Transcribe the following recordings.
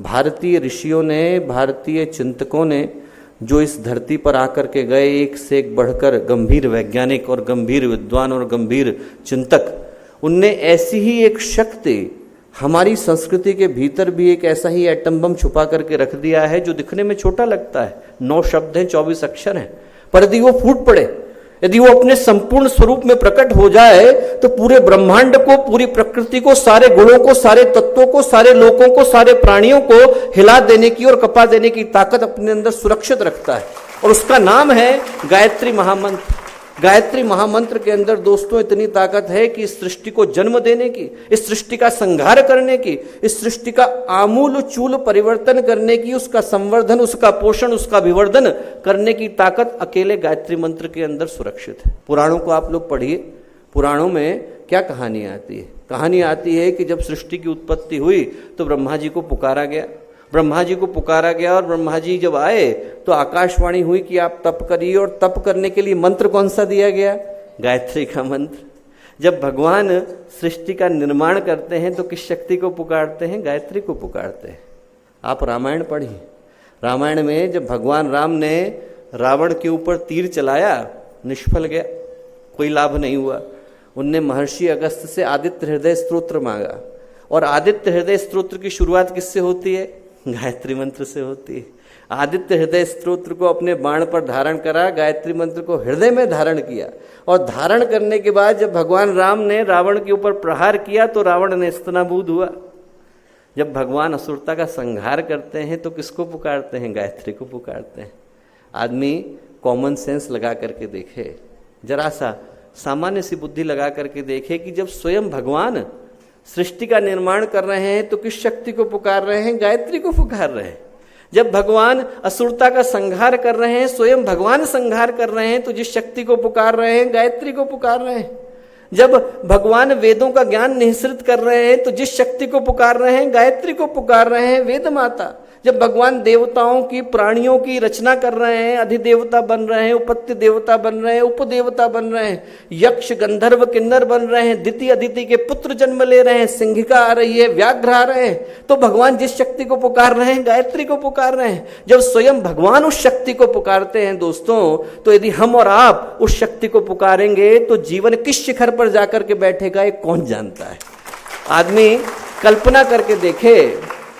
भारतीय ऋषियों ने, भारतीय चिंतकों ने जो इस धरती पर आकर के गए, एक से एक बढ़कर गंभीर वैज्ञानिक और गंभीर विद्वान और गंभीर चिंतक, उनने ऐसी ही एक शक्ति हमारी संस्कृति के भीतर भी एक ऐसा ही एटम बम छुपा करके रख दिया है जो दिखने में छोटा लगता है। 9 शब्द हैं, 24 अक्षर हैं, पर यदि वो फूट पड़े, यदि वो अपने संपूर्ण स्वरूप में प्रकट हो जाए तो पूरे ब्रह्मांड को, पूरी प्रकृति को, सारे गुणों को, सारे तत्वों को, सारे लोकों को, सारे प्राणियों को हिला देने की और कपा देने की ताकत अपने अंदर सुरक्षित रखता है। और उसका नाम है गायत्री महामंत्र। गायत्री महामंत्र के अंदर दोस्तों इतनी ताकत है कि इस सृष्टि को जन्म देने की, इस सृष्टि का संहार करने की, इस सृष्टि का आमूल चूल परिवर्तन करने की, उसका संवर्धन, उसका पोषण, उसका विवर्धन करने की ताकत अकेले गायत्री मंत्र के अंदर सुरक्षित है। पुराणों को आप लोग पढ़िए, पुराणों में क्या कहानी आती है? कहानी आती है कि जब सृष्टि की उत्पत्ति हुई तो ब्रह्मा जी को पुकारा गया, ब्रह्मा जी को पुकारा गया, और ब्रह्मा जी जब आए तो आकाशवाणी हुई कि आप तप करिए, और तप करने के लिए मंत्र कौन सा दिया गया? गायत्री का मंत्र। जब भगवान सृष्टि का निर्माण करते हैं तो किस शक्ति को पुकारते हैं? गायत्री को पुकारते हैं। आप रामायण पढ़िए, रामायण में जब भगवान राम ने रावण के ऊपर तीर चलाया, निष्फल गया, कोई लाभ नहीं हुआ। उनने महर्षि अगस्त्य से आदित्य हृदय स्तोत्र मांगा, और आदित्य हृदय स्तोत्र की शुरुआत किससे होती है? गायत्री मंत्र से होती है। आदित्य हृदय स्तोत्र को अपने बाण पर धारण करा, गायत्री मंत्र को हृदय में धारण किया, और धारण करने के बाद जब भगवान राम ने रावण के ऊपर प्रहार किया तो रावण नेस्तनाबूद हुआ। जब भगवान असुरता का संहार करते हैं तो किसको पुकारते हैं? गायत्री को पुकारते हैं। आदमी कॉमन सेंस लगा करके देखे, जरा सा सामान्य सी बुद्धि लगा करके देखे कि जब स्वयं भगवान सृष्टि का निर्माण कर रहे हैं तो किस शक्ति को पुकार रहे हैं? गायत्री को पुकार रहे हैं। जब भगवान असुरता का संहार कर रहे हैं, स्वयं भगवान संहार कर रहे हैं, तो जिस शक्ति को पुकार रहे हैं? गायत्री को पुकार रहे हैं। जब भगवान वेदों का ज्ञान निःसृत कर रहे हैं तो जिस शक्ति को पुकार रहे हैं? गायत्री को पुकार रहे हैं, वेद माता। जब भगवान देवताओं की, प्राणियों की रचना कर रहे हैं, अधिदेवता बन रहे हैं, उपत्य देवता बन रहे हैं, उपदेवता बन रहे हैं, यक्ष गंधर्व किन्नर बन रहे हैं, दिति अदिति के पुत्र जन्म ले रहे हैं, सिंहिका आ रही है, व्याघ्र आ रहे हैं, तो भगवान जिस शक्ति को पुकार रहे हैं? गायत्री को पुकार रहे हैं। जब स्वयं भगवान उस शक्ति को पुकारते हैं दोस्तों, तो यदि हम और आप उस शक्ति को पुकारेंगे तो जीवन किस शिखर पर जाकर के बैठेगा ये कौन जानता है। आदमी कल्पना करके देखे,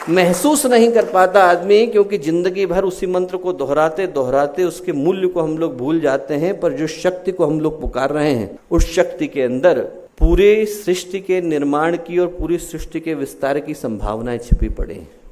महसूस नहीं कर पाता आदमी, क्योंकि जिंदगी भर उसी मंत्र को दोहराते दोहराते उसके मूल्य को हम लोग भूल जाते हैं। पर जो शक्ति को हम लोग पुकार रहे हैं, उस शक्ति के अंदर पूरे सृष्टि के निर्माण की और पूरी सृष्टि के विस्तार की संभावनाएं छिपी पड़ी हैं।